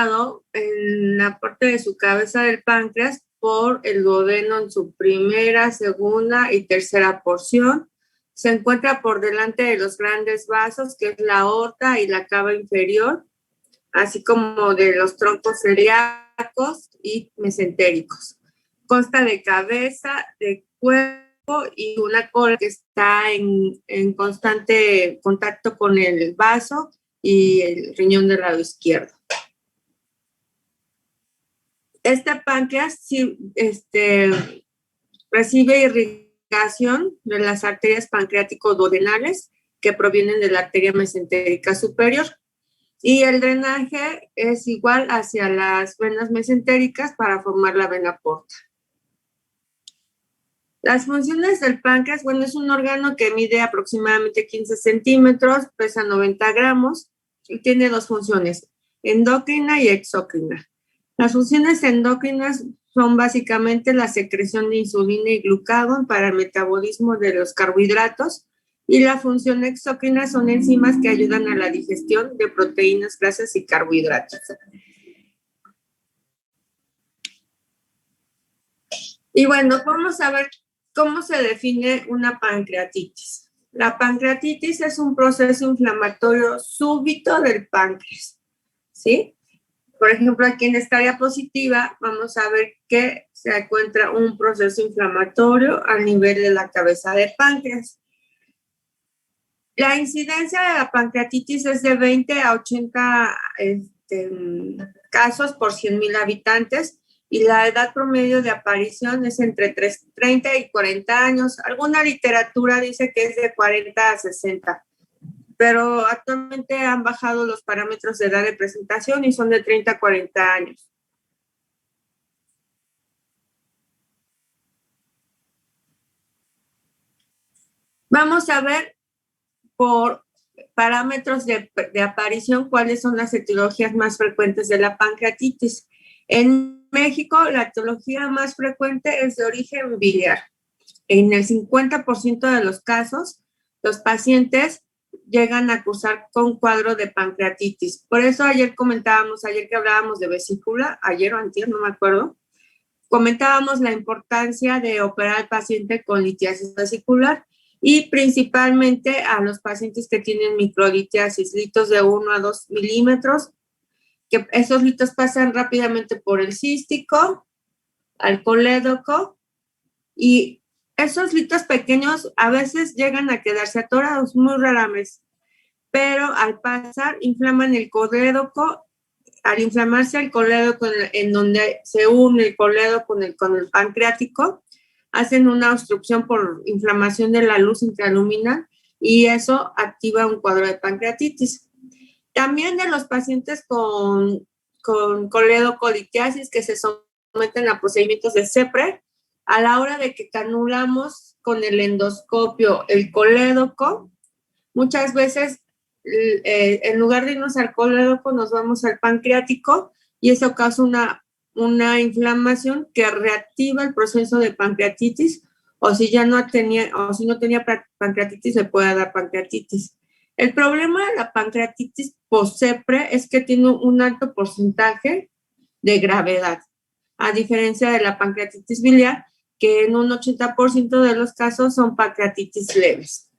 ubicado en la parte de su cabeza del páncreas por el duodeno en su primera, segunda y tercera porción. Se encuentra por delante de los grandes vasos, que es la aorta y la cava inferior, así como de los troncos celíacos y mesentéricos. Consta de cabeza, de cuerpo y una cola que está en constante contacto con el vaso y el riñón del lado izquierdo. Este páncreas sí, recibe irrigación de las arterias pancreático-duodenales que provienen de la arteria mesentérica superior. Y el drenaje es igual hacia las venas mesentéricas para formar la vena porta. Las funciones del páncreas, bueno, es un órgano que mide aproximadamente 15 centímetros, pesa 90 gramos y tiene dos funciones, endocrina y exócrina. Las funciones endocrinas son básicamente la secreción de insulina y glucagón para el metabolismo de los carbohidratos, y la función exócrina son enzimas que ayudan a la digestión de proteínas, grasas y carbohidratos. Y bueno, vamos a ver cómo se define una pancreatitis. La pancreatitis es un proceso inflamatorio súbito del páncreas, ¿sí? Por ejemplo, aquí en esta diapositiva vamos a ver que se encuentra un proceso inflamatorio a nivel de la cabeza del páncreas. La incidencia de la pancreatitis es de 20 a 80 casos por 100,000 habitantes y la edad promedio de aparición es entre 30 y 40 años. Alguna literatura dice que es de 40 a 60, pero actualmente han bajado los parámetros de edad de presentación y son de 30 a 40 años. Vamos a ver por parámetros de aparición cuáles son las etiologías más frecuentes de la pancreatitis. En México, la etiología más frecuente es de origen biliar. En el 50% de los casos, los pacientes llegan a cursar con cuadro de pancreatitis. Por eso ayer que hablábamos de vesícula, ayer o antier, no me acuerdo, comentábamos la importancia de operar al paciente con litiasis vesicular y principalmente a los pacientes que tienen microlitiasis, litos de 1 a 2 milímetros, que esos litos pasan rápidamente por el cístico, al colédoco, y esos litos pequeños a veces llegan a quedarse atorados, muy rara vez, pero al pasar inflaman el colédoco. Al inflamarse el colédoco en donde se une el colédoco con el pancreático, hacen una obstrucción por inflamación de la luz intraluminal y eso activa un cuadro de pancreatitis. También de los pacientes con coledocolitiasis que se someten a procedimientos de CEPRE, a la hora de que canulamos con el endoscopio el colédoco, muchas veces en lugar de irnos al colédoco nos vamos al pancreático y eso causa una inflamación que reactiva el proceso de pancreatitis, o si no tenía pancreatitis le puede dar pancreatitis. El problema de la pancreatitis post-CEPRE es que tiene un alto porcentaje de gravedad, a diferencia de la pancreatitis biliar, que en un 80% de los casos son pancreatitis leves.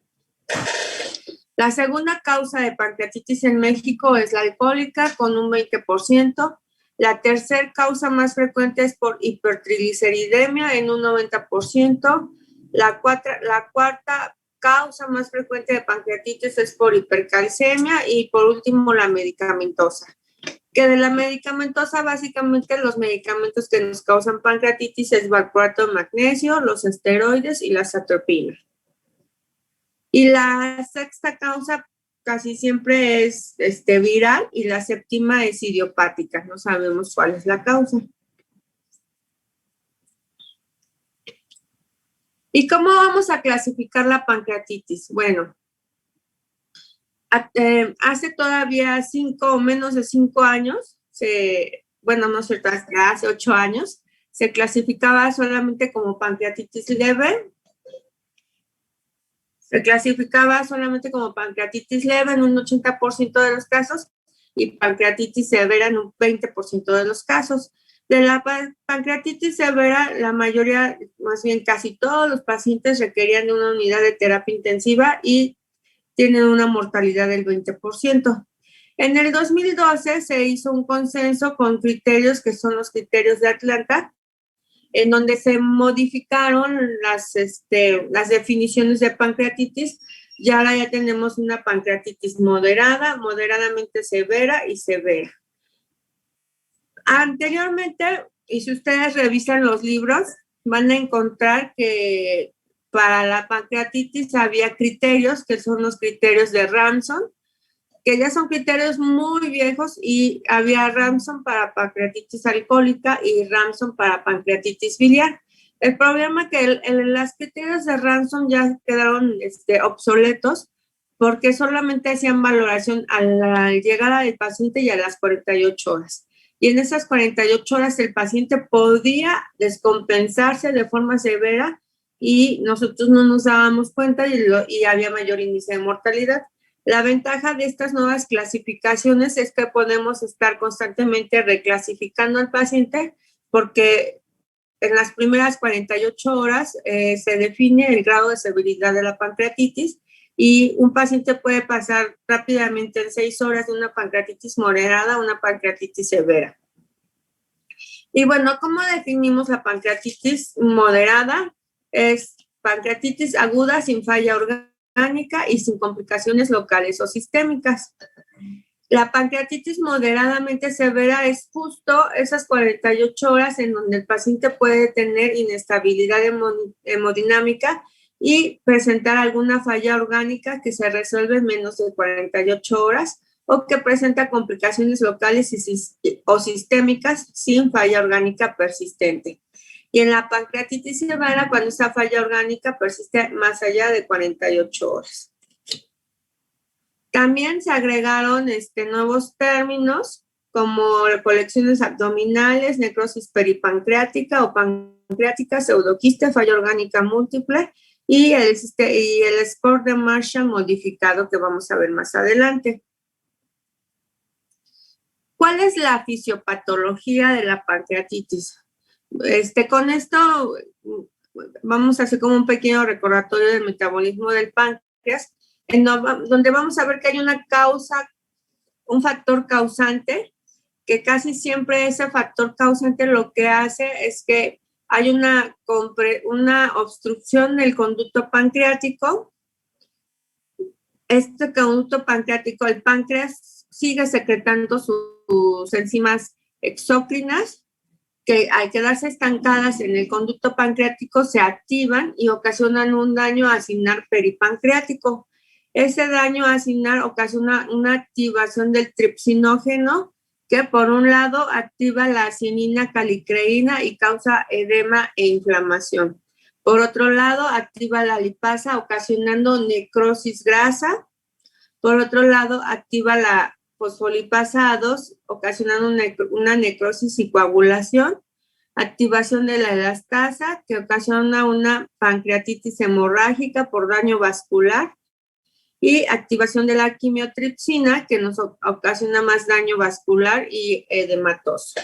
La segunda causa de pancreatitis en México es la alcohólica, con un 20%. La tercera causa más frecuente es por hipertrigliceridemia, en un 90%. La cuarta causa más frecuente de pancreatitis es por hipercalcemia y por último la medicamentosa. Que de la medicamentosa, básicamente los medicamentos que nos causan pancreatitis es valproato de magnesio, los esteroides y la atropina. Y la sexta causa casi siempre es viral y la séptima es idiopática. No sabemos cuál es la causa. ¿Y cómo vamos a clasificar la pancreatitis? Bueno, hace todavía 5 o menos de 5 años, hace 8 años, se clasificaba solamente como pancreatitis leve. Se clasificaba solamente como pancreatitis leve en un 80% de los casos, y pancreatitis severa en un 20% de los casos. De la pancreatitis severa, la mayoría, más bien casi todos los pacientes requerían de una unidad de terapia intensiva y tienen una mortalidad del 20%. En el 2012 se hizo un consenso con criterios que son los criterios de Atlanta, en donde se modificaron las definiciones de pancreatitis. Ya tenemos una pancreatitis moderada, moderadamente severa y severa. Anteriormente, y si ustedes revisan los libros, van a encontrar que para la pancreatitis había criterios, que son los criterios de Ramson, que ya son criterios muy viejos, y había Ramson para pancreatitis alcohólica y Ramson para pancreatitis biliar. El problema es que los criterios de Ramson ya quedaron obsoletos, porque solamente hacían valoración a la llegada del paciente y a las 48 horas. Y en esas 48 horas el paciente podía descompensarse de forma severa y nosotros no nos dábamos cuenta y había mayor índice de mortalidad. La ventaja de estas nuevas clasificaciones es que podemos estar constantemente reclasificando al paciente, porque en las primeras 48 horas se define el grado de severidad de la pancreatitis, y un paciente puede pasar rápidamente en 6 horas de una pancreatitis moderada a una pancreatitis severa. Y bueno, ¿cómo definimos la pancreatitis moderada? Es pancreatitis aguda sin falla orgánica y sin complicaciones locales o sistémicas. La pancreatitis moderadamente severa es justo esas 48 horas en donde el paciente puede tener inestabilidad hemodinámica y presentar alguna falla orgánica que se resuelve en menos de 48 horas, o que presenta complicaciones locales o sistémicas sin falla orgánica persistente. Y en la pancreatitis severa, cuando esa falla orgánica persiste más allá de 48 horas. También se agregaron nuevos términos como colecciones abdominales, necrosis peripancreática o pancreática, pseudoquiste, falla orgánica múltiple, y el score de Marshall modificado, que vamos a ver más adelante. ¿Cuál es la fisiopatología de la pancreatitis? Con esto vamos a hacer como un pequeño recordatorio del metabolismo del páncreas, donde vamos a ver que hay una causa, un factor causante, que casi siempre ese factor causante lo que hace es que hay una obstrucción del conducto pancreático. Este conducto pancreático, el páncreas sigue secretando sus enzimas exócrinas, que al quedarse estancadas en el conducto pancreático se activan y ocasionan un daño acinar peripancreático. Ese daño acinar ocasiona una activación del tripsinógeno, que por un lado activa la acinina calicreína y causa edema e inflamación. Por otro lado, activa la lipasa, ocasionando necrosis grasa. Por otro lado, activa la fosfolipasa A2, ocasionando una necrosis y coagulación. Activación de la elastasa, que ocasiona una pancreatitis hemorrágica por daño vascular. Y activación de la quimiotripsina, que nos ocasiona más daño vascular y edematoso.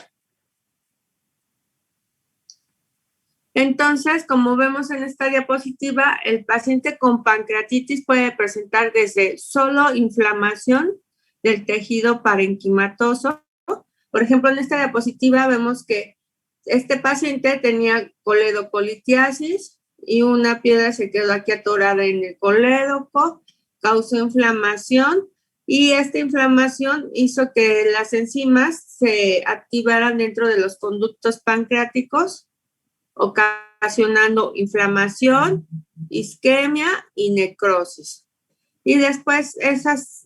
Entonces, como vemos en esta diapositiva, el paciente con pancreatitis puede presentar desde solo inflamación del tejido parenquimatoso. Por ejemplo, en esta diapositiva vemos que este paciente tenía coledocolitiasis y una piedra se quedó aquí atorada en el colédoco, causó inflamación, y esta inflamación hizo que las enzimas se activaran dentro de los conductos pancreáticos, ocasionando inflamación, isquemia y necrosis. Y después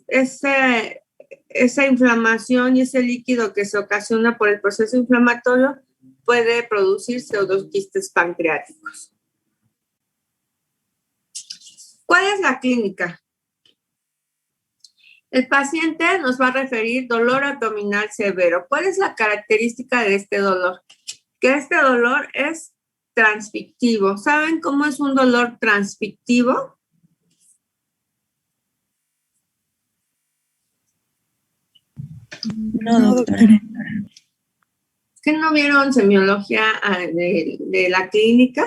esa inflamación y ese líquido que se ocasiona por el proceso inflamatorio puede producir pseudoquistes pancreáticos. ¿Cuál es la clínica? El paciente nos va a referir dolor abdominal severo. ¿Cuál es la característica de este dolor? Que este dolor es transfictivo. ¿Saben cómo es un dolor transfictivo? No, doctora. ¿Es que no vieron semiología de la clínica?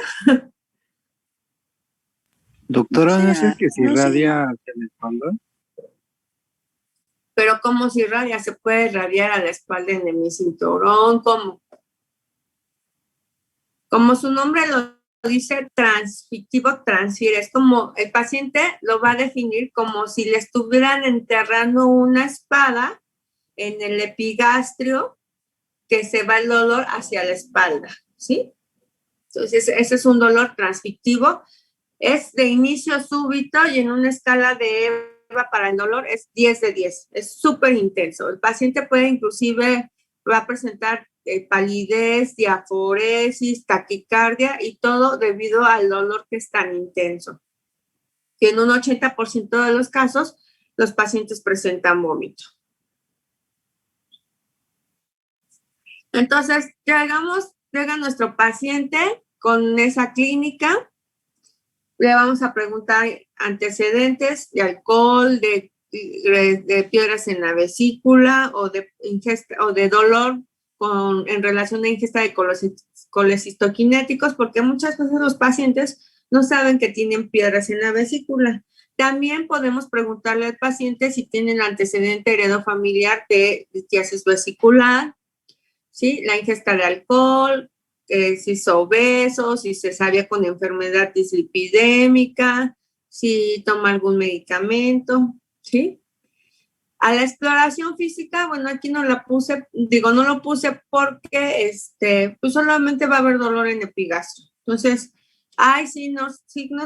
Doctora, ¿no es el que se irradia hacia la espalda? Pero ¿cómo se irradia? ¿Se puede irradiar a la espalda en el cinturón? ¿Cómo? Como su nombre lo dice, transfictivo transfiere. Es como el paciente lo va a definir como si le estuvieran enterrando una espada en el epigastrio, que se va el dolor hacia la espalda, ¿sí? Entonces, ese es un dolor transfictivo. Es de inicio súbito y en una escala de EVA para el dolor es 10 de 10. Es súper intenso. El paciente puede inclusive, va a presentar palidez, diaforesis, taquicardia y todo debido al dolor que es tan intenso. Y en un 80% de los casos, los pacientes presentan vómito. Entonces, llega nuestro paciente con esa clínica. Le vamos a preguntar antecedentes de alcohol, de piedras en la vesícula o de ingesta o de dolor en relación a ingesta de colecistoquinéticos, porque muchas veces los pacientes no saben que tienen piedras en la vesícula. También podemos preguntarle al paciente si tiene el antecedente heredofamiliar de litiasis vesicular, ¿sí? La ingesta de alcohol, si es obeso, si se sabía con enfermedad dislipidémica, si toma algún medicamento, ¿sí? A la exploración física, bueno, aquí no la puse, no lo puse porque, pues solamente va a haber dolor en epigastrio. Entonces, hay signos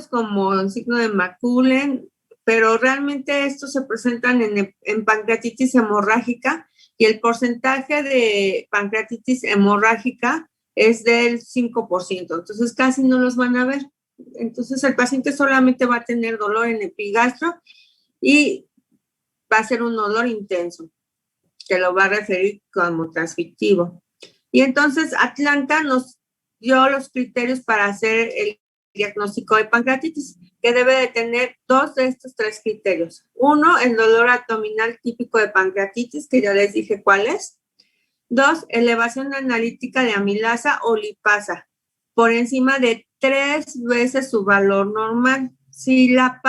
como el signo de Maculen, pero realmente estos se presentan en pancreatitis hemorrágica y el porcentaje de pancreatitis hemorrágica es del 5%, entonces casi no los van a ver. Entonces, el paciente solamente va a tener dolor en epigastrio y va a ser un dolor intenso, que lo va a referir como transfictivo. Y entonces Atlanta nos dio los criterios para hacer el diagnóstico de pancreatitis, que debe de tener 2 de estos 3 criterios. 1, el dolor abdominal típico de pancreatitis, que ya les dije cuál es. 2, elevación analítica de amilasa o lipasa, por encima de 3 veces su valor normal. Si la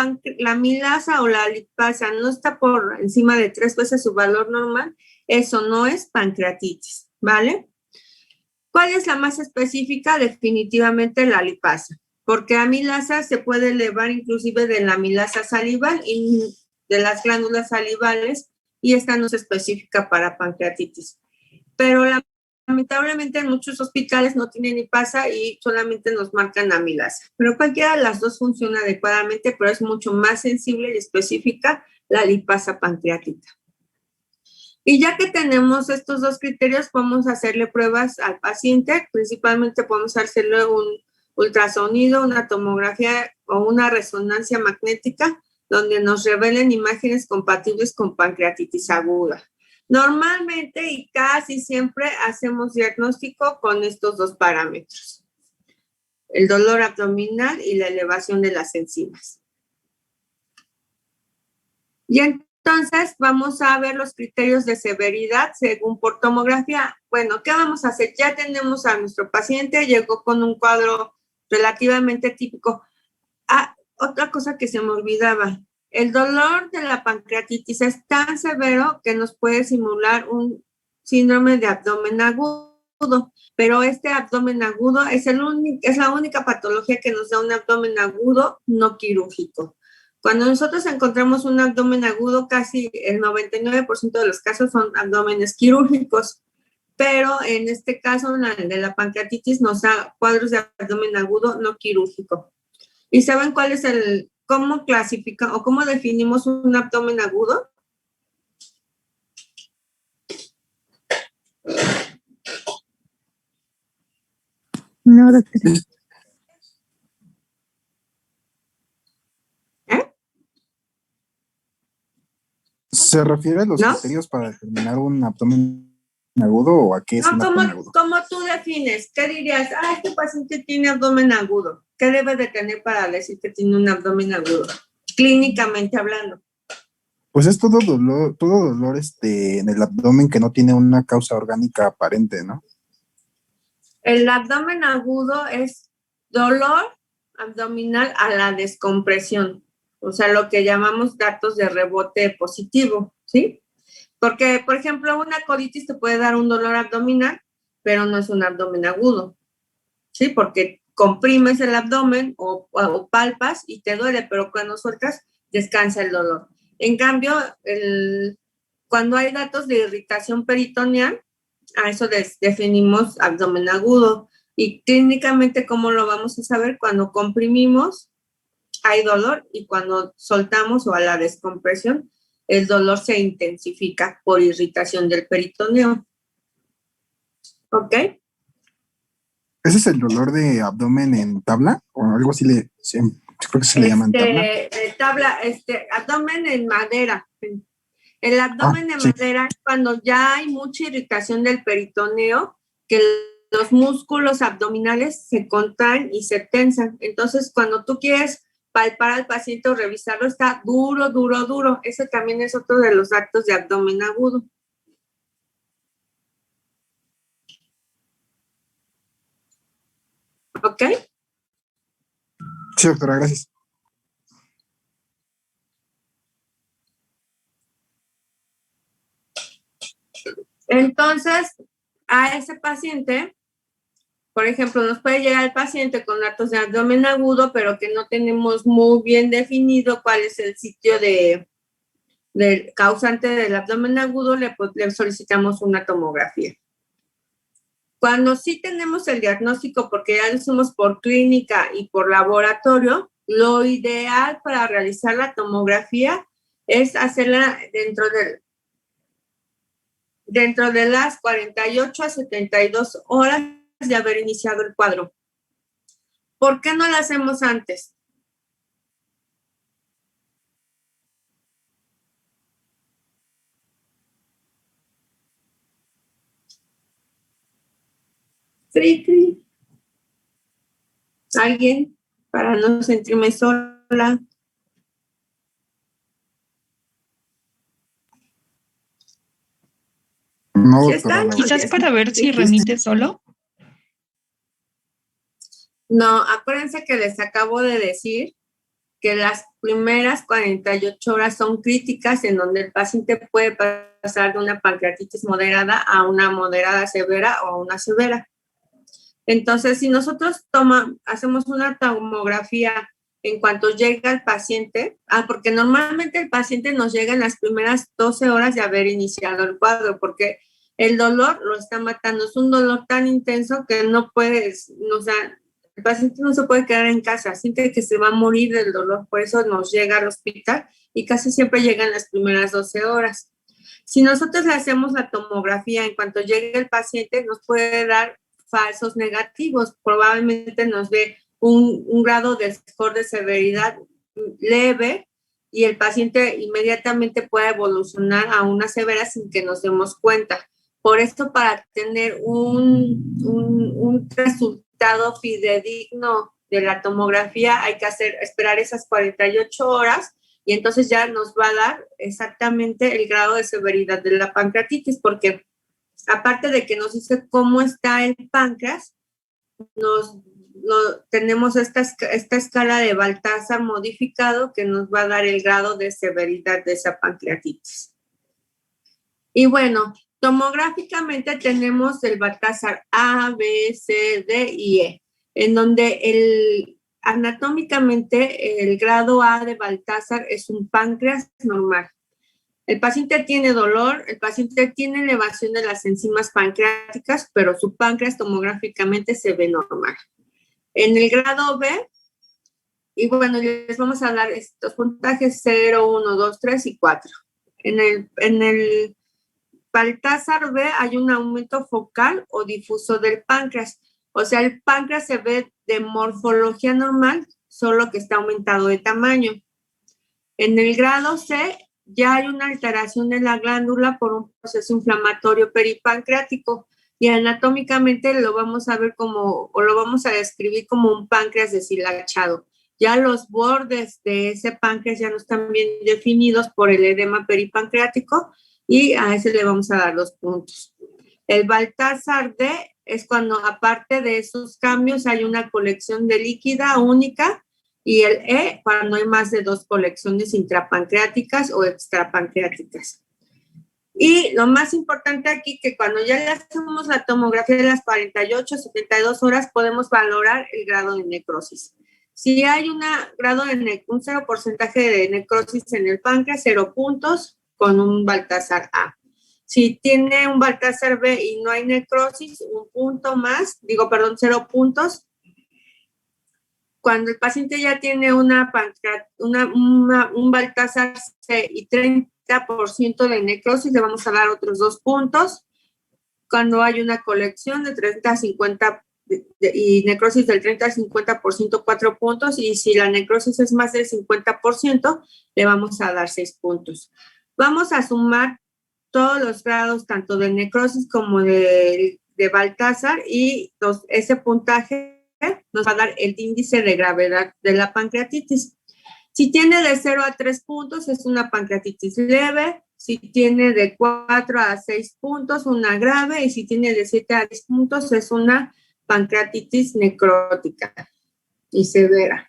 amilasa o la lipasa no está por encima de 3 veces su valor normal, eso no es pancreatitis, ¿vale? ¿Cuál es la más específica? Definitivamente la lipasa, porque amilasa se puede elevar inclusive de la amilasa salival y de las glándulas salivales, y esta no es específica para pancreatitis. Pero lamentablemente en muchos hospitales no tienen lipasa y solamente nos marcan amilasa. Pero cualquiera de las dos funciona adecuadamente, pero es mucho más sensible y específica la lipasa pancreática. Y ya que tenemos estos 2 criterios, podemos hacerle pruebas al paciente. Principalmente podemos hacerle un ultrasonido, una tomografía o una resonancia magnética, donde nos revelen imágenes compatibles con pancreatitis aguda. Normalmente y casi siempre hacemos diagnóstico con estos 2 parámetros: el dolor abdominal y la elevación de las enzimas. Y entonces vamos a ver los criterios de severidad según por tomografía. Bueno, ¿qué vamos a hacer? Ya tenemos a nuestro paciente, llegó con un cuadro relativamente típico. Otra cosa que se me olvidaba: el dolor de la pancreatitis es tan severo que nos puede simular un síndrome de abdomen agudo, pero este abdomen agudo es la única patología que nos da un abdomen agudo no quirúrgico. Cuando nosotros encontramos un abdomen agudo, casi el 99% de los casos son abdómenes quirúrgicos, pero en este caso, de la pancreatitis, nos da cuadros de abdomen agudo no quirúrgico. ¿Y saben cuál es cómo clasifica o cómo definimos un abdomen agudo? No, doctora. ¿Se refiere a los criterios para determinar un abdomen agudo o a qué es un abdomen agudo? ¿Cómo tú defines? ¿Qué dirías? Este paciente tiene abdomen agudo. ¿Qué debe de tener para decir que tiene un abdomen agudo? Clínicamente hablando. Pues es todo dolor en el abdomen que no tiene una causa orgánica aparente, ¿no? El abdomen agudo es dolor abdominal a la descompresión, o sea, lo que llamamos datos de rebote positivo, ¿sí? Porque, por ejemplo, una colitis te puede dar un dolor abdominal, pero no es un abdomen agudo, ¿sí? Porque comprimes el abdomen o palpas y te duele, pero cuando sueltas, descansa el dolor. En cambio, cuando hay datos de irritación peritoneal, a eso definimos abdomen agudo. Y clínicamente, ¿cómo lo vamos a saber? Cuando comprimimos, hay dolor, y cuando soltamos o a la descompresión, el dolor se intensifica por irritación del peritoneo. ¿Ok? ¿Ese es el dolor de abdomen en tabla? O algo así creo que se le llaman tabla. Abdomen en madera. El abdomen de madera es cuando ya hay mucha irritación del peritoneo, que los músculos abdominales se contraen y se tensan. Entonces, cuando tú quieres palpar al paciente o revisarlo, está duro, duro, duro. Ese también es otro de los actos de abdomen agudo. ¿Ok? Sí, doctora, gracias. Entonces, a ese paciente, por ejemplo, nos puede llegar el paciente con datos de abdomen agudo, pero que no tenemos muy bien definido cuál es el sitio del causante del abdomen agudo, le solicitamos una tomografía. Cuando sí tenemos el diagnóstico, porque ya lo hicimos por clínica y por laboratorio, lo ideal para realizar la tomografía es hacerla dentro de las 48 a 72 horas de haber iniciado el cuadro. ¿Por qué no la hacemos antes? Cri. ¿Alguien? Para no sentirme sola. No, ¿Sí doctora, están? Quizás para ver si remite solo. No, acuérdense que les acabo de decir que las primeras 48 horas son críticas, en donde el paciente puede pasar de una pancreatitis moderada a una moderada severa o a una severa. Entonces, si nosotros hacemos una tomografía en cuanto llega el paciente, porque normalmente el paciente nos llega en las primeras 12 horas de haber iniciado el cuadro, porque el dolor lo está matando. Es un dolor tan intenso que no puedes, o sea, el paciente no se puede quedar en casa, siente que se va a morir del dolor, por eso nos llega al hospital y casi siempre llega en las primeras 12 horas. Si nosotros le hacemos la tomografía en cuanto llegue el paciente, nos puede dar falsos negativos, probablemente nos dé un grado de score de severidad leve y el paciente inmediatamente puede evolucionar a una severa sin que nos demos cuenta. Por esto, para tener un resultado fidedigno de la tomografía, hay que esperar esas 48 horas y entonces ya nos va a dar exactamente el grado de severidad de la pancreatitis, porque aparte de que nos dice cómo está el páncreas, tenemos esta escala de Baltasar modificado que nos va a dar el grado de severidad de esa pancreatitis. Y bueno, tomográficamente tenemos el Baltasar A, B, C, D y E, en donde anatómicamente el grado A de Baltasar es un páncreas normal. El paciente tiene dolor, el paciente tiene elevación de las enzimas pancreáticas, pero su páncreas tomográficamente se ve normal. En el grado B, y bueno, les vamos a dar estos puntajes 0, 1, 2, 3 y 4. En el Baltasar B hay un aumento focal o difuso del páncreas. O sea, el páncreas se ve de morfología normal, solo que está aumentado de tamaño. En el grado C ya hay una alteración de la glándula por un proceso inflamatorio peripancreático y anatómicamente lo vamos a ver lo vamos a describir como un páncreas deshilachado. Ya los bordes de ese páncreas ya no están bien definidos por el edema peripancreático y a ese le vamos a dar 2 puntos. El Baltasar D es cuando aparte de esos cambios hay una colección de líquida única, y el E cuando hay más de 2 colecciones intrapancreáticas o extrapancreáticas. Y lo más importante aquí, que cuando ya le hacemos la tomografía de las 48, 72 horas, podemos valorar el grado de necrosis. Si hay un 0% de necrosis en el páncreas, 0 puntos con un Baltasar A. Si tiene un Baltasar B y no hay necrosis, 1 punto más, 0 puntos. Cuando el paciente ya tiene un Baltasar C y 30% de necrosis, le vamos a dar otros 2 puntos. Cuando hay una colección de 30 a 50 y necrosis del 30 al 50%, 4 puntos, y si la necrosis es más del 50%, le vamos a dar 6 puntos. Vamos a sumar todos los grados, tanto de necrosis como de Baltasar, y ese puntaje nos va a dar el índice de gravedad de la pancreatitis. Si tiene de 0 a 3 puntos, es una pancreatitis leve. Si tiene de 4 a 6 puntos, una grave. Y si tiene de 7 a 10 puntos, es una pancreatitis necrótica y severa.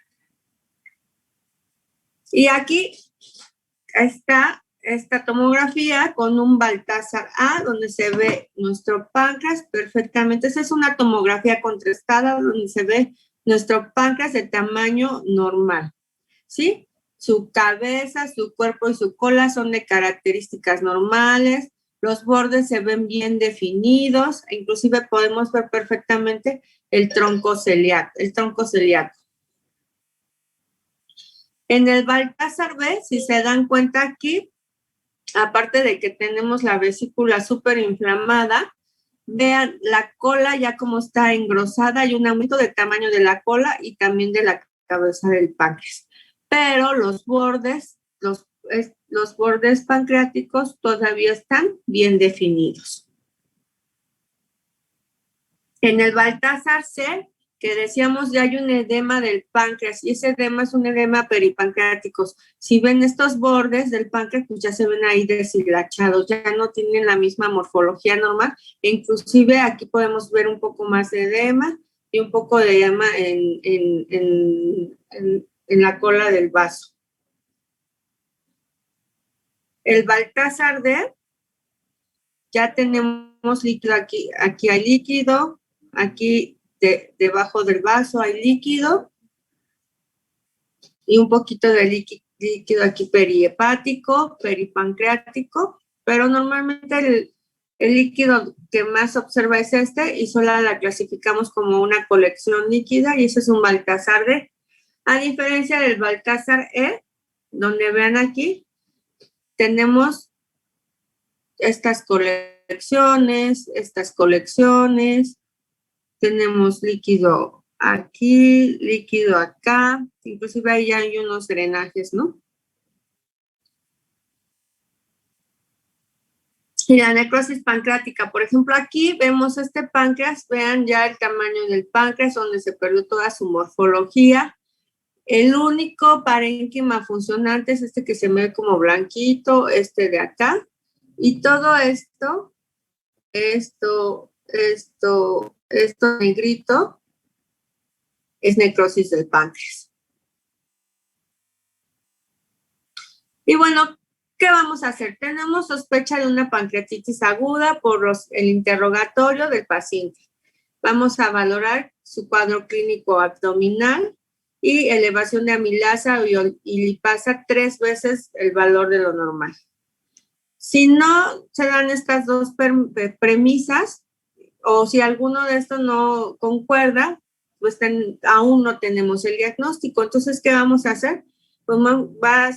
Y aquí está esta tomografía con un Baltasar A, donde se ve nuestro páncreas perfectamente. Esa es una tomografía contrastada donde se ve nuestro páncreas de tamaño normal, ¿sí? Su cabeza, su cuerpo y su cola son de características normales. Los bordes se ven bien definidos. Inclusive podemos ver perfectamente el tronco celíaco. En el Baltasar B, si se dan cuenta aquí, aparte de que tenemos la vesícula súper inflamada, vean la cola ya como está engrosada, hay un aumento de tamaño de la cola y también de la cabeza del páncreas. Pero los bordes pancreáticos todavía están bien definidos. En el Baltasar C, que decíamos, ya hay un edema del páncreas, y ese edema es un edema peripancreático. Si ven estos bordes del páncreas, pues ya se ven ahí deshilachados, ya no tienen la misma morfología normal, e inclusive aquí podemos ver un poco más de edema y un poco de edema en la cola del vaso. El Baltasar D, ya tenemos líquido aquí, aquí hay líquido, aquí debajo del vaso hay líquido y un poquito de líquido aquí perihepático, peripancreático, pero normalmente el líquido que más observa es este y solo la clasificamos como una colección líquida y ese es un Baltasar D. A diferencia del Baltasar E, donde vean aquí, tenemos estas colecciones, tenemos líquido aquí, líquido acá, inclusive ahí ya hay unos drenajes, ¿no? Y la necrosis pancreática, por ejemplo, aquí vemos este páncreas, vean ya el tamaño del páncreas, donde se perdió toda su morfología. El único parénquima funcionante es este que se ve como blanquito, este de acá. Y todo esto negrito, es necrosis del páncreas. Y bueno, ¿qué vamos a hacer? Tenemos sospecha de una pancreatitis aguda por el interrogatorio del paciente. Vamos a valorar su cuadro clínico abdominal y elevación de amilasa y lipasa 3 veces el valor de lo normal. Si no se dan estas dos premisas, o si alguno de estos no concuerda, pues aún no tenemos el diagnóstico. Entonces, ¿qué vamos a hacer? Pues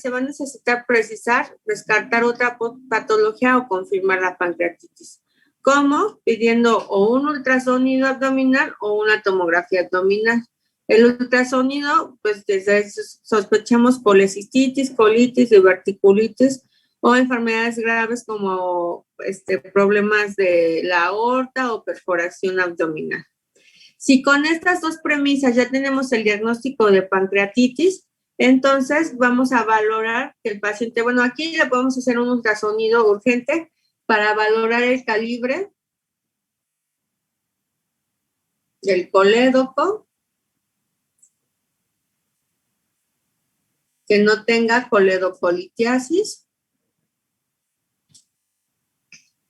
se va a necesitar precisar, descartar otra patología o confirmar la pancreatitis. ¿Cómo? Pidiendo o un ultrasonido abdominal o una tomografía abdominal. El ultrasonido, pues sospechamos colecistitis, colitis, diverticulitis o enfermedades graves como problemas de la aorta o perforación abdominal. Si con estas dos premisas ya tenemos el diagnóstico de pancreatitis, entonces vamos a valorar que el paciente, bueno, aquí le podemos hacer un ultrasonido urgente para valorar el calibre del colédoco, que no tenga coledocolitiasis,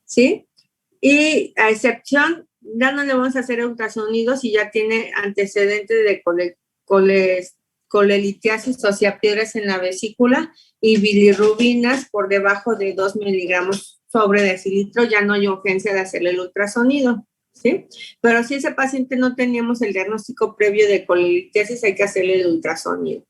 ¿sí? Y a excepción, ya no le vamos a hacer ultrasonido si ya tiene antecedentes de colelitiasis, o sea, piedras en la vesícula y bilirrubinas por debajo de 2 miligramos sobre decilitro, ya no hay urgencia de hacerle el ultrasonido, ¿sí? Pero si ese paciente no teníamos el diagnóstico previo de colelitiasis, hay que hacerle el ultrasonido.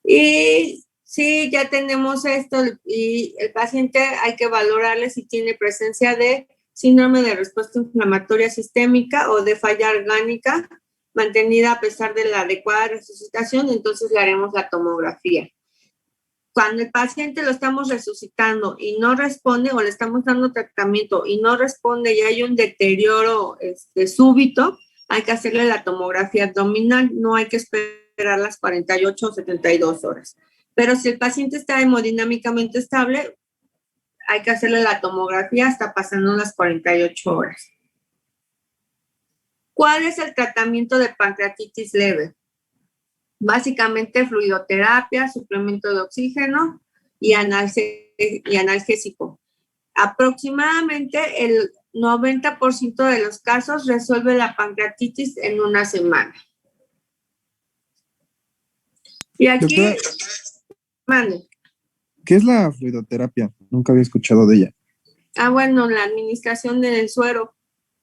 Y si ya tenemos esto y el paciente hay que valorarle si tiene presencia de síndrome de respuesta inflamatoria sistémica o de falla orgánica mantenida a pesar de la adecuada resucitación, entonces le haremos la tomografía. Cuando el paciente lo estamos resucitando y no responde, o le estamos dando tratamiento y no responde y hay un deterioro súbito, hay que hacerle la tomografía abdominal, no hay que esperar las 48 o 72 horas. Pero si el paciente está hemodinámicamente estable, hay que hacerle la tomografía hasta pasando las 48 horas. ¿Cuál es el tratamiento de pancreatitis leve? Básicamente fluidoterapia, suplemento de oxígeno y analgésico. Aproximadamente el 90% de los casos resuelve la pancreatitis en una semana. Y aquí, Doctora, mande. ¿qué es la fluidoterapia? Nunca había escuchado de ella. Bueno, la administración del suero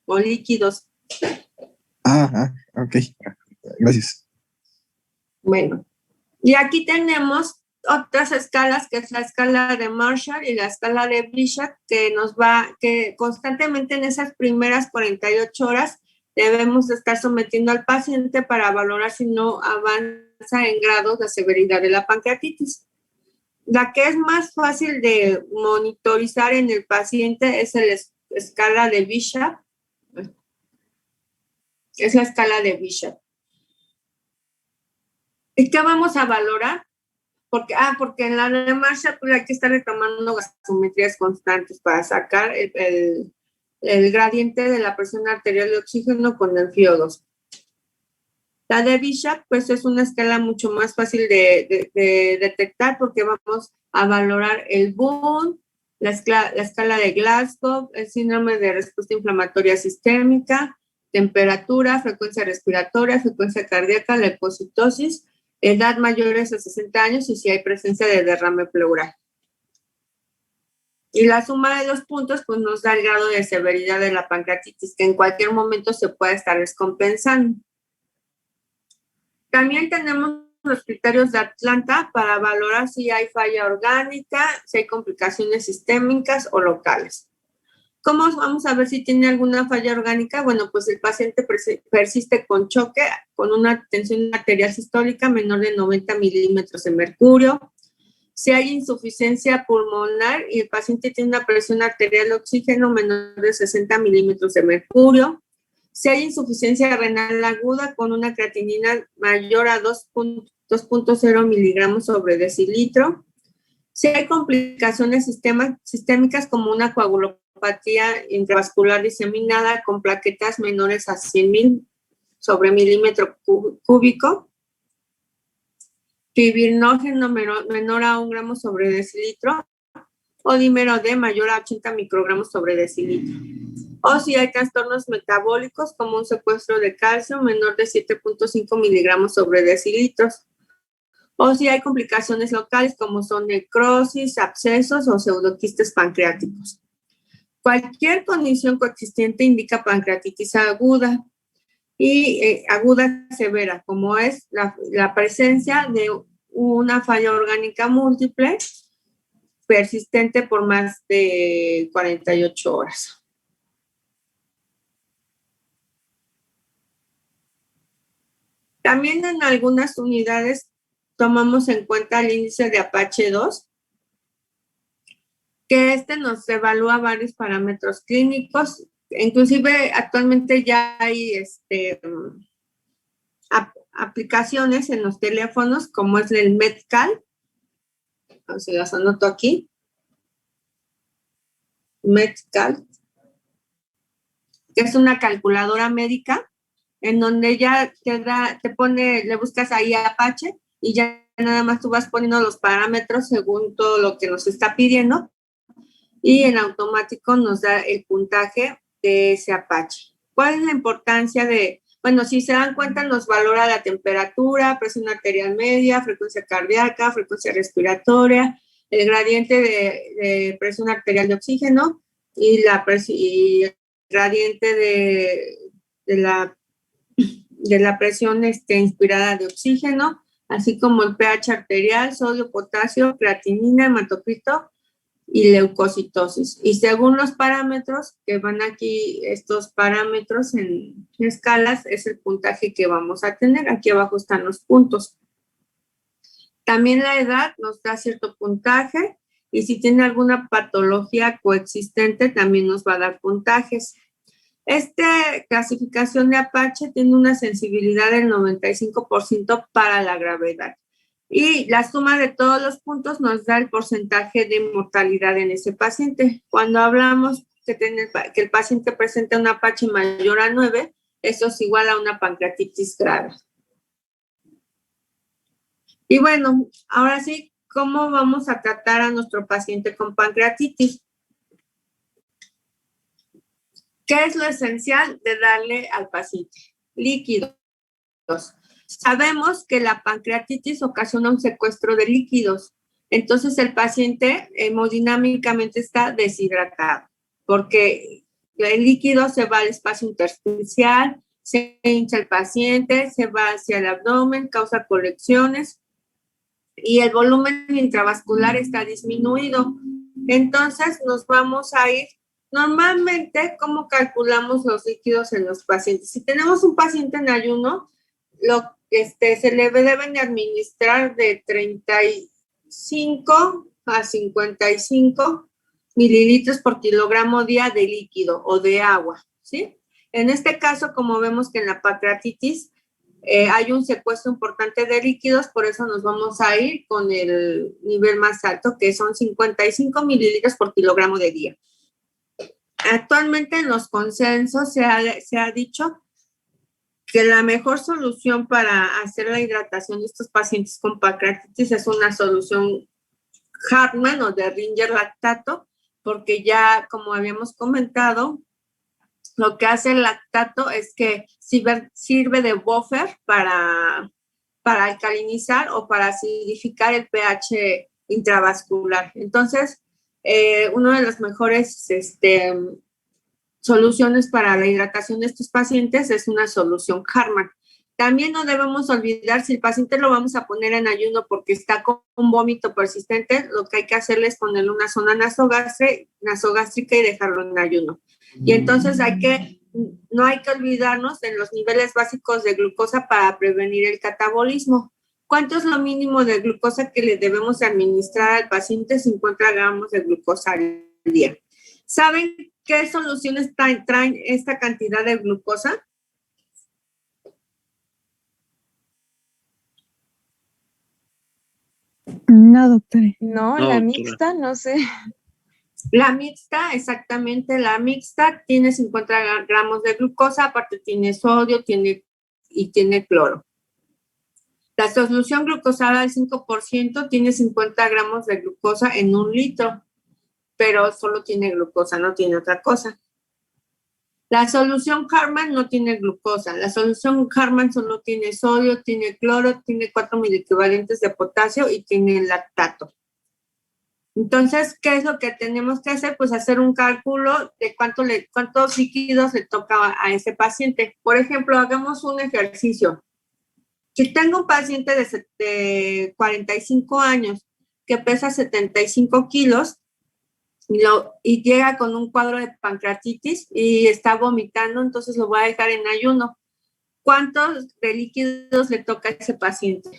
o líquidos. Ok. Gracias. Bueno, y aquí tenemos otras escalas, que es la escala de Marshall y la escala de Bishop, que constantemente en esas primeras 48 horas debemos de estar sometiendo al paciente para valorar si no avanza en grados de severidad de la pancreatitis. La que es más fácil de monitorizar en el paciente es la escala de Bishop. Es la escala de Bishop. ¿Y qué vamos a valorar? Porque en la de Marshall pues hay que estar tomando gasometrías constantes para sacar el gradiente de la presión arterial de oxígeno con el FiO2. La de Bishop, pues es una escala mucho más fácil de detectar porque vamos a valorar el BUN, la escala de Glasgow, el síndrome de respuesta inflamatoria sistémica, temperatura, frecuencia respiratoria, frecuencia cardíaca, leucocitosis, edad mayores a 60 años y si hay presencia de derrame pleural. Y la suma de los puntos pues nos da el grado de severidad de la pancreatitis, que en cualquier momento se puede estar descompensando. También tenemos los criterios de Atlanta para valorar si hay falla orgánica, si hay complicaciones sistémicas o locales. ¿Cómo vamos a ver si tiene alguna falla orgánica? Bueno, pues el paciente persiste con choque, con una tensión arterial sistólica menor de 90 milímetros de mercurio. Si hay insuficiencia pulmonar y el paciente tiene una presión arterial de oxígeno menor de 60 milímetros de mercurio. Si hay insuficiencia renal aguda con una creatinina mayor a 2.0 miligramos sobre decilitro. Si hay complicaciones sistémicas como una coagulopatía intravascular diseminada con plaquetas menores a 100.000 sobre milímetro cúbico. Fibrinógeno menor a 1 gramo sobre decilitro. O dímero D mayor a 80 microgramos sobre decilitro. O si hay trastornos metabólicos como un secuestro de calcio menor de 7.5 miligramos sobre decilitros. O si hay complicaciones locales como son necrosis, abscesos o pseudoquistes pancreáticos. Cualquier condición coexistente indica pancreatitis aguda y aguda severa, como es la presencia de una falla orgánica múltiple persistente por más de 48 horas. También en algunas unidades tomamos en cuenta el índice de Apache 2, que nos evalúa varios parámetros clínicos, Inclusive actualmente ya hay aplicaciones en los teléfonos como es el Medcal, se las anoto aquí, Medcal, que es una calculadora médica en donde ya te pone, le buscas ahí a Apache y ya nada más tú vas poniendo los parámetros según todo lo que nos está pidiendo y en automático nos da el puntaje de ese Apache. ¿Cuál es la importancia de, bueno, si se dan cuenta nos valora la temperatura, presión arterial media, frecuencia cardíaca, frecuencia respiratoria, el gradiente de presión arterial de oxígeno y el gradiente de la presión inspirada de oxígeno, así como el pH arterial, sodio, potasio, creatinina, hematocrito y leucocitosis. Y según los parámetros que van aquí, estos parámetros en escalas, es el puntaje que vamos a tener. Aquí abajo están los puntos. También la edad nos da cierto puntaje y si tiene alguna patología coexistente también nos va a dar puntajes. Esta clasificación de Apache tiene una sensibilidad del 95% para la gravedad. Y la suma de todos los puntos nos da el porcentaje de mortalidad en ese paciente. Cuando hablamos que el paciente presenta un Apache mayor a 9, eso es igual a una pancreatitis grave. Y bueno, ahora sí, ¿cómo vamos a tratar a nuestro paciente con pancreatitis? ¿Qué es lo esencial de darle al paciente? Líquidos. Sabemos que la pancreatitis ocasiona un secuestro de líquidos. Entonces, el paciente hemodinámicamente está deshidratado porque el líquido se va al espacio intersticial, se hincha el paciente, se va hacia el abdomen, causa colecciones y el volumen intravascular está disminuido. Entonces, nos vamos a ir. Normalmente, ¿cómo calculamos los líquidos en los pacientes? Si tenemos un paciente en ayuno, se le deben de administrar de 35 a 55 mililitros por kilogramo día de líquido o de agua, ¿sí? En este caso, como vemos que en la pancreatitis hay un secuestro importante de líquidos, por eso nos vamos a ir con el nivel más alto, que son 55 mililitros por kilogramo de día. Actualmente en los consensos se ha dicho que la mejor solución para hacer la hidratación de estos pacientes con pancreatitis es una solución Hartmann o de Ringer lactato, porque ya, como habíamos comentado, lo que hace el lactato es que sirve de buffer para alcalinizar o para acidificar el pH intravascular. Entonces, una de las mejores soluciones para la hidratación de estos pacientes es una solución Hartmann. También no debemos olvidar, si el paciente lo vamos a poner en ayuno porque está con un vómito persistente, lo que hay que hacerle es ponerle una zona nasogástrica y dejarlo en ayuno. Y entonces no hay que olvidarnos de los niveles básicos de glucosa para prevenir el catabolismo. ¿Cuánto es lo mínimo de glucosa que le debemos administrar al paciente? 50 gramos de glucosa al día. ¿Saben qué soluciones traen esta cantidad de glucosa? No, doctora. No, la mixta, no sé. La mixta, exactamente, la mixta tiene 50 gramos de glucosa, aparte tiene sodio y tiene cloro. La solución glucosada al 5% tiene 50 gramos de glucosa en 1 litro, pero solo tiene glucosa, no tiene otra cosa. La solución Hartmann no tiene glucosa. La solución Hartmann solo tiene sodio, tiene cloro, tiene 4 miliequivalentes de potasio y tiene lactato. Entonces, ¿qué es lo que tenemos que hacer? Pues hacer un cálculo de cuántos líquidos le toca a ese paciente. Por ejemplo, hagamos un ejercicio. Si tengo un paciente de 45 años que pesa 75 kilos y llega con un cuadro de pancreatitis y está vomitando, entonces lo voy a dejar en ayuno. ¿Cuántos de líquidos le toca a ese paciente?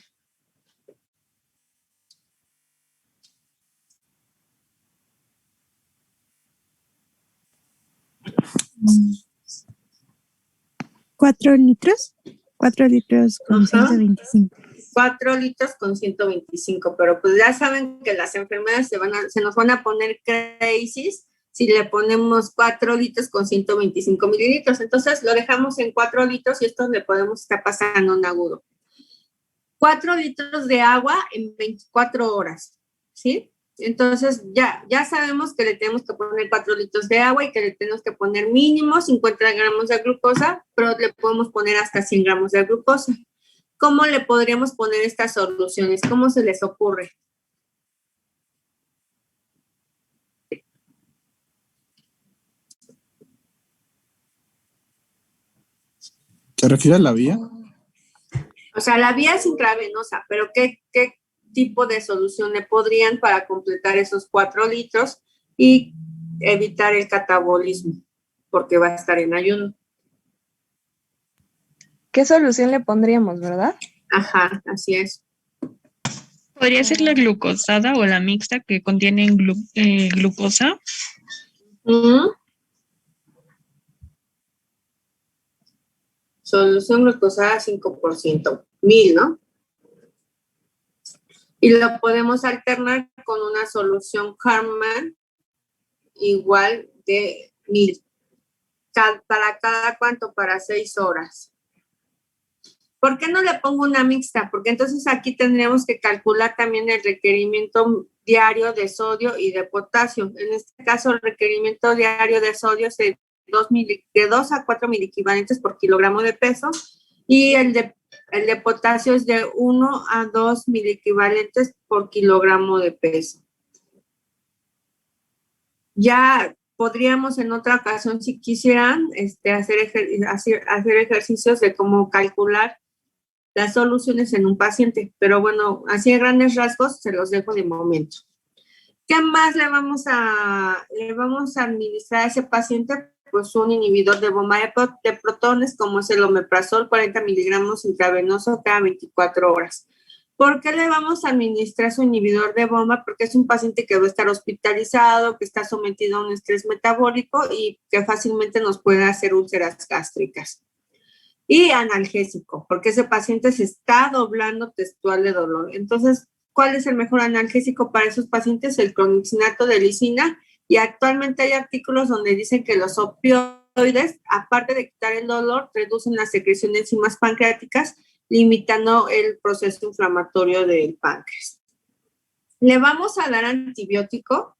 ¿4 litros? 4 litros con Ajá. 125. 4 litros con 125, pero pues ya saben que las enfermedades se nos van a poner crisis si le ponemos 4 litros con 125 mililitros. Entonces lo dejamos en 4 litros y esto le podemos estar pasando un agudo. 4 litros de agua en 24 horas, ¿sí? Entonces ya sabemos que le tenemos que poner 4 litros de agua y que le tenemos que poner mínimo 50 gramos de glucosa, pero le podemos poner hasta 100 gramos de glucosa. ¿Cómo le podríamos poner estas soluciones? ¿Cómo se les ocurre? ¿Se refiere a la vía? O sea, la vía es intravenosa, pero ¿qué tipo de solución le podrían para completar esos 4 litros y evitar el catabolismo? Porque va a estar en ayuno. ¿Qué solución le pondríamos, verdad? Ajá, así es. Podría ser la glucosada o la mixta que contiene glucosa. Solución glucosada 5%, 1000, ¿no? Y lo podemos alternar con una solución Harman igual de 1000. ¿Para cada cuánto? Para 6 horas. ¿Por qué no le pongo una mixta? Porque entonces aquí tendríamos que calcular también el requerimiento diario de sodio y de potasio. En este caso, el requerimiento diario de sodio es de 2 a 4 miliequivalentes por kilogramo de peso y el de potasio es de 1 a 2 miliequivalentes por kilogramo de peso. Ya podríamos en otra ocasión, si quisieran, hacer ejercicios de cómo calcular las soluciones en un paciente, pero bueno, así a grandes rasgos se los dejo de momento. ¿Qué más le vamos a administrar a ese paciente? Pues un inhibidor de bomba de protones, como es el omeprazol, 40 miligramos intravenoso cada 24 horas. ¿Por qué le vamos a administrar su inhibidor de bomba? Porque es un paciente que va a estar hospitalizado, que está sometido a un estrés metabólico y que fácilmente nos puede hacer úlceras gástricas. Y analgésico, porque ese paciente se está doblando textual de dolor. Entonces, ¿cuál es el mejor analgésico para esos pacientes? El clonixinato de lisina, y actualmente hay artículos donde dicen que los opioides, aparte de quitar el dolor, reducen la secreción de enzimas pancreáticas, limitando el proceso inflamatorio del páncreas. ¿Le vamos a dar antibiótico?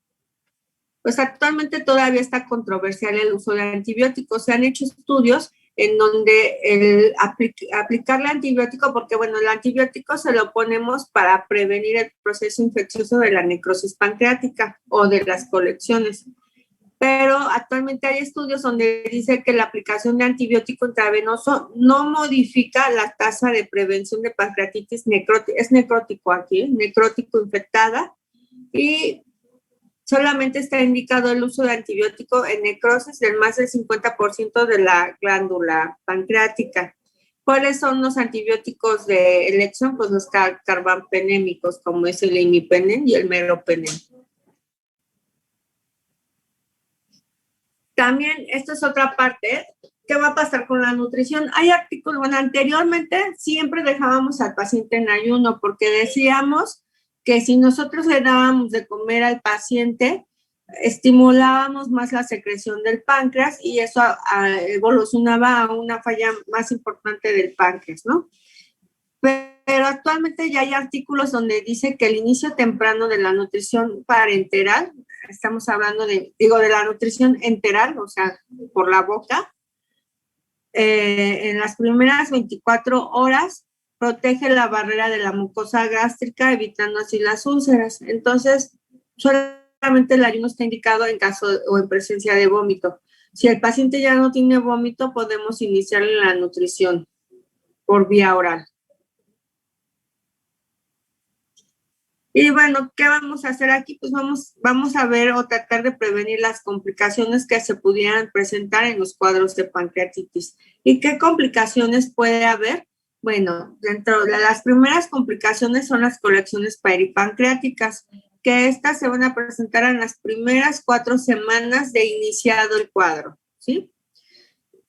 Pues actualmente todavía está controversial el uso de antibióticos. Se han hecho estudios en donde aplicarle antibiótico, porque bueno, el antibiótico se lo ponemos para prevenir el proceso infeccioso de la necrosis pancreática o de las colecciones. Pero actualmente hay estudios donde dice que la aplicación de antibiótico intravenoso no modifica la tasa de prevención de pancreatitis necrótica, es necrótico aquí, necrótico infectada, y solamente está indicado el uso de antibiótico en necrosis del más del 50% de la glándula pancreática. ¿Cuáles son los antibióticos de elección? Pues los carbapenémicos, como es el imipenem y el meropenem. También, esta es otra parte, ¿qué va a pasar con la nutrición? Hay artículos, bueno, anteriormente siempre dejábamos al paciente en ayuno porque decíamos que si nosotros le dábamos de comer al paciente, estimulábamos más la secreción del páncreas y eso evolucionaba a una falla más importante del páncreas, ¿no? Pero actualmente ya hay artículos donde dice que el inicio temprano de la nutrición parenteral, estamos hablando de la nutrición enteral, o sea, por la boca, en las primeras 24 horas protege la barrera de la mucosa gástrica, evitando así las úlceras. Entonces, solamente el ayuno está indicado en caso o en presencia de vómito. Si el paciente ya no tiene vómito, podemos iniciarle la nutrición por vía oral. Y bueno, ¿qué vamos a hacer aquí? Pues vamos a ver o tratar de prevenir las complicaciones que se pudieran presentar en los cuadros de pancreatitis. ¿Y qué complicaciones puede haber? Bueno, dentro de las primeras complicaciones son las colecciones peripancreáticas, que estas se van a presentar en las primeras 4 semanas de iniciado el cuadro, ¿sí?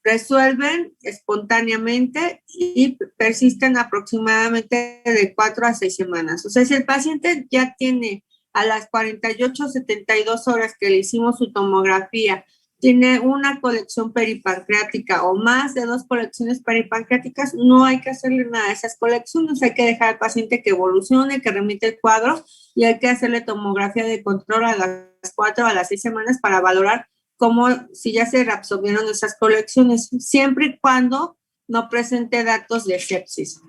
resuelven espontáneamente y persisten aproximadamente de 4 a 6 semanas. O sea, si el paciente ya tiene a las 48 o 72 horas que le hicimos su tomografía, tiene una colección peripancreática o más de 2 colecciones peripancreáticas, no hay que hacerle nada a esas colecciones, hay que dejar al paciente que evolucione, que remite el cuadro y hay que hacerle tomografía de control a las 4 a las 6 semanas para valorar cómo, si ya se reabsorbieron esas colecciones, siempre y cuando no presente datos de sepsis.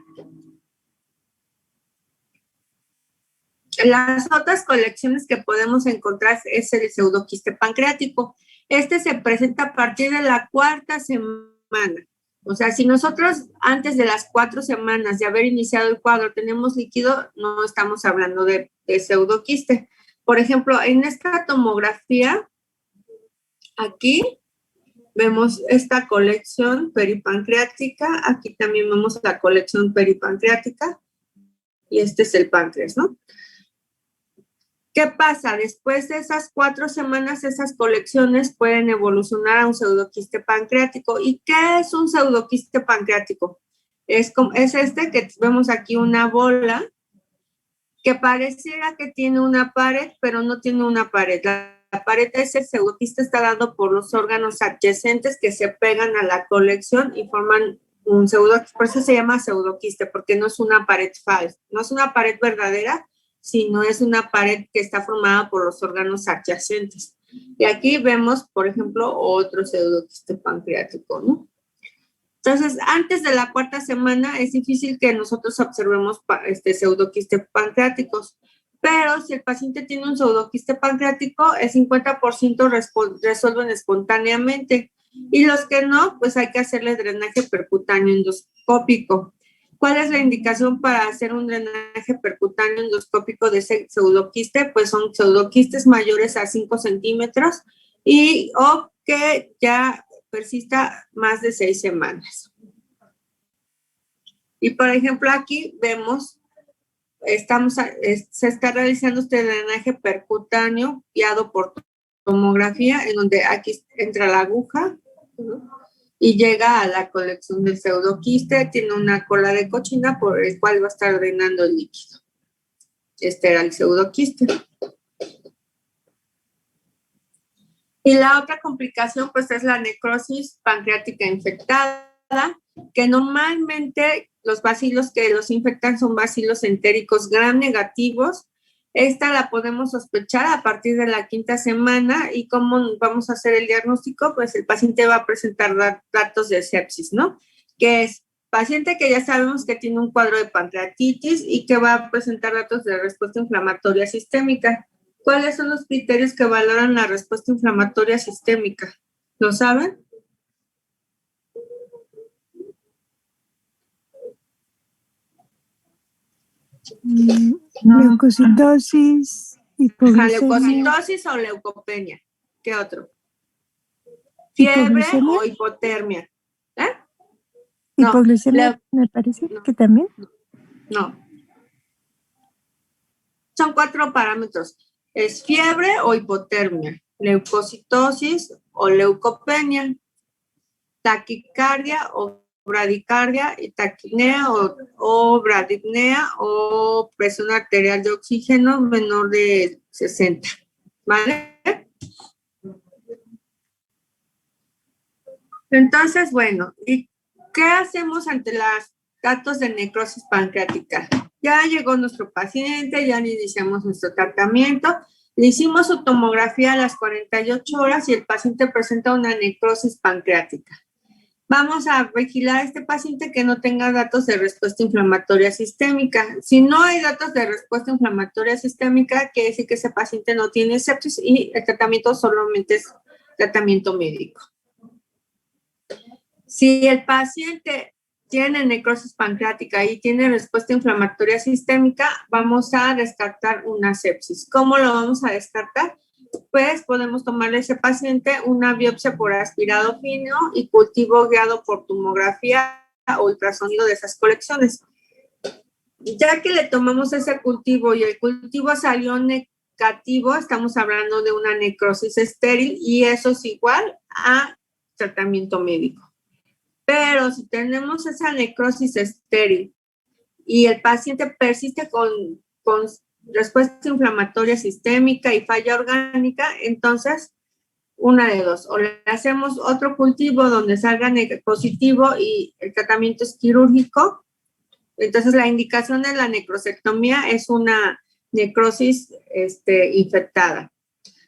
Las otras colecciones que podemos encontrar es el pseudoquiste pancreático. Este se presenta a partir de la 4ª semana. O sea, si nosotros antes de las 4 semanas de haber iniciado el cuadro tenemos líquido, no estamos hablando de pseudoquiste. Por ejemplo, en esta tomografía, aquí vemos esta colección peripancreática, aquí también vemos la colección peripancreática y este es el páncreas, ¿no? ¿Qué pasa? Después de esas 4 semanas, esas colecciones pueden evolucionar a un pseudoquiste pancreático. ¿Y qué es un pseudoquiste pancreático? Es este que vemos aquí, una bola que pareciera que tiene una pared, pero no tiene una pared. La pared de ese pseudoquiste está dado por los órganos adyacentes que se pegan a la colección y forman un pseudoquiste. Por eso se llama pseudoquiste, porque no es una pared falsa, no es una pared verdadera, sino es una pared que está formada por los órganos adyacentes. Y aquí vemos, por ejemplo, otro pseudoquiste pancreático, ¿no? Entonces, antes de la 4ª semana es difícil que nosotros observemos pseudoquiste pancreáticos, pero si el paciente tiene un pseudoquiste pancreático, el 50% resuelven espontáneamente, y los que no, pues hay que hacerle drenaje percutáneo endoscópico. ¿Cuál es la indicación para hacer un drenaje percutáneo endoscópico de ese pseudoquiste? Pues son pseudoquistes mayores a 5 centímetros o que ya persista más de 6 semanas. Y por ejemplo, aquí vemos, se está realizando este drenaje percutáneo guiado por tomografía, en donde aquí entra la aguja, ¿no? Y llega a la colección del pseudoquiste, tiene una cola de cochina por el cual va a estar drenando el líquido. Este era el pseudoquiste. Y la otra complicación, pues, es la necrosis pancreática infectada, que normalmente los bacilos que los infectan son bacilos entéricos gram negativos. Esta la podemos sospechar a partir de la 5ª semana. ¿Y cómo vamos a hacer el diagnóstico? Pues el paciente va a presentar datos de sepsis, ¿no? Que es paciente que ya sabemos que tiene un cuadro de pancreatitis y que va a presentar datos de respuesta inflamatoria sistémica. ¿Cuáles son los criterios que valoran la respuesta inflamatoria sistémica? ¿Lo saben? Leucocitosis, hipoglucemia. Leucocitosis o leucopenia. ¿Qué otro? Fiebre o hipotermia. ¿Eh? No, Hipoglucemia, me parece que también. No. Son 4 parámetros. Es fiebre o hipotermia, leucocitosis o leucopenia, taquicardia o bradicardia, y taquipnea o bradipnea o presión arterial de oxígeno menor de 60, ¿vale? Entonces, bueno, ¿y qué hacemos ante los datos de necrosis pancreática? Ya llegó nuestro paciente, ya le iniciamos nuestro tratamiento, le hicimos su tomografía a las 48 horas y el paciente presenta una necrosis pancreática. Vamos a vigilar a este paciente que no tenga datos de respuesta inflamatoria sistémica. Si no hay datos de respuesta inflamatoria sistémica, quiere decir que ese paciente no tiene sepsis y el tratamiento solamente es tratamiento médico. Si el paciente tiene necrosis pancreática y tiene respuesta inflamatoria sistémica, vamos a descartar una sepsis. ¿Cómo lo vamos a descartar? Pues podemos tomarle a ese paciente una biopsia por aspirado fino y cultivo guiado por tomografía o ultrasonido de esas colecciones. Ya que le tomamos ese cultivo y el cultivo salió negativo, estamos hablando de una necrosis estéril y eso es igual a tratamiento médico. Pero si tenemos esa necrosis estéril y el paciente persiste con respuesta inflamatoria sistémica y falla orgánica, entonces una de dos, o le hacemos otro cultivo donde salga positivo y el tratamiento es quirúrgico. Entonces la indicación de la necrosectomía es una necrosis infectada.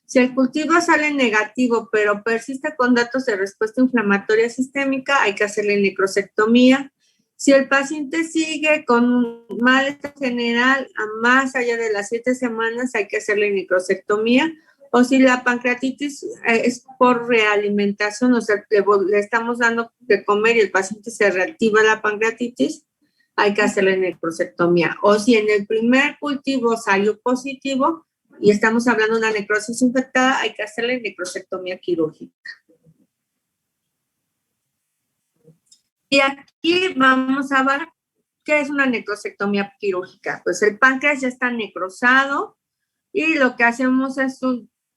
Si el cultivo sale negativo, pero persiste con datos de respuesta inflamatoria sistémica, hay que hacerle necrosectomía. Si el paciente sigue con malestar general a más allá de las 7 semanas, hay que hacerle necrosectomía. O si la pancreatitis es por realimentación, o sea, le estamos dando de comer y el paciente se reactiva la pancreatitis, hay que hacerle necrosectomía. O si en el primer cultivo salió positivo y estamos hablando de una necrosis infectada, hay que hacerle necrosectomía quirúrgica. Y aquí vamos a ver qué es una necrosectomía quirúrgica. Pues el páncreas ya está necrosado y lo que hacemos es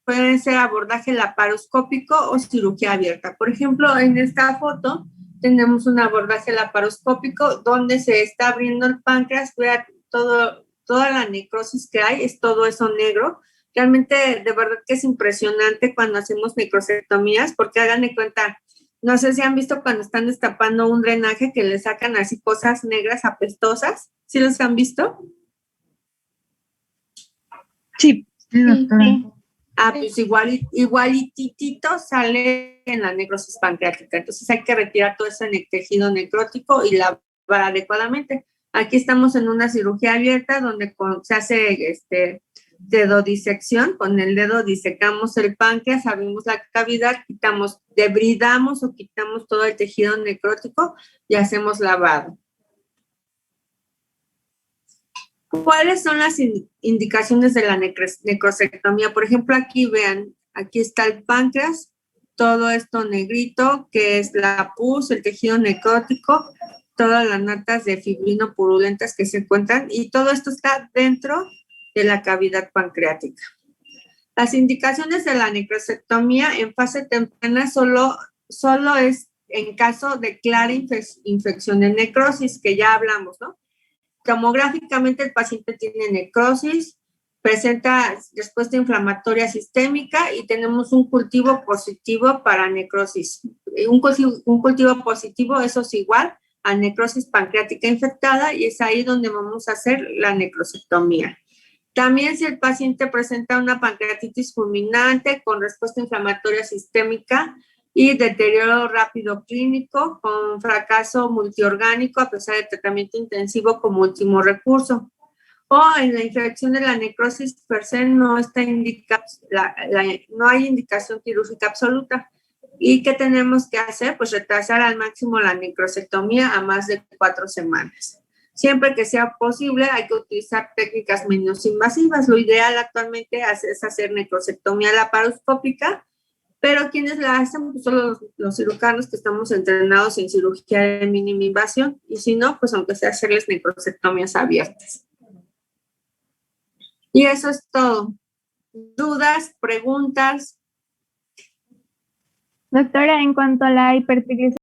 puede ser abordaje laparoscópico o cirugía abierta. Por ejemplo, en esta foto tenemos un abordaje laparoscópico donde se está abriendo el páncreas. Vea toda la necrosis que hay, es todo eso negro. Realmente, de verdad que es impresionante cuando hacemos necrosectomías, porque hagan de cuenta, no sé si han visto cuando están destapando un drenaje que le sacan así cosas negras apestosas. ¿Sí los han visto? Sí. Sí. Pues igualititito sale en la necrosis pancreática. Entonces hay que retirar todo ese tejido necrótico y lavar adecuadamente. Aquí estamos en una cirugía abierta donde se hace dedodisección. Con el dedo disecamos el páncreas, abrimos la cavidad, debridamos o quitamos todo el tejido necrótico y hacemos lavado. ¿Cuáles son las indicaciones de la necrosectomía? Por ejemplo, aquí vean, aquí está el páncreas, todo esto negrito, que es la pus, el tejido necrótico, todas las natas de fibrino purulentas que se encuentran, y todo esto está dentro de la cavidad pancreática. Las indicaciones de la necrosectomía en fase temprana solo es en caso de clara infección de necrosis, que ya hablamos, ¿no? Tomográficamente el paciente tiene necrosis, presenta respuesta inflamatoria sistémica y tenemos un cultivo positivo para necrosis. Un cultivo positivo, eso es igual a necrosis pancreática infectada y es ahí donde vamos a hacer la necrosectomía. También si el paciente presenta una pancreatitis fulminante con respuesta inflamatoria sistémica y deterioro rápido clínico con fracaso multiorgánico a pesar de tratamiento intensivo como último recurso. O en la infección de la necrosis per se no está no hay indicación quirúrgica absoluta. ¿Y qué tenemos que hacer? Pues retrasar al máximo la necrosectomía a más de 4 semanas. Siempre que sea posible, hay que utilizar técnicas menos invasivas. Lo ideal actualmente es hacer necrosectomía laparoscópica, pero quienes la hacen pues, son los cirujanos que estamos entrenados en cirugía de mínima invasión, y si no, pues aunque sea hacerles necrosectomías abiertas. Y eso es todo. ¿Dudas, preguntas? Doctora, en cuanto a la hipertrigliceridos,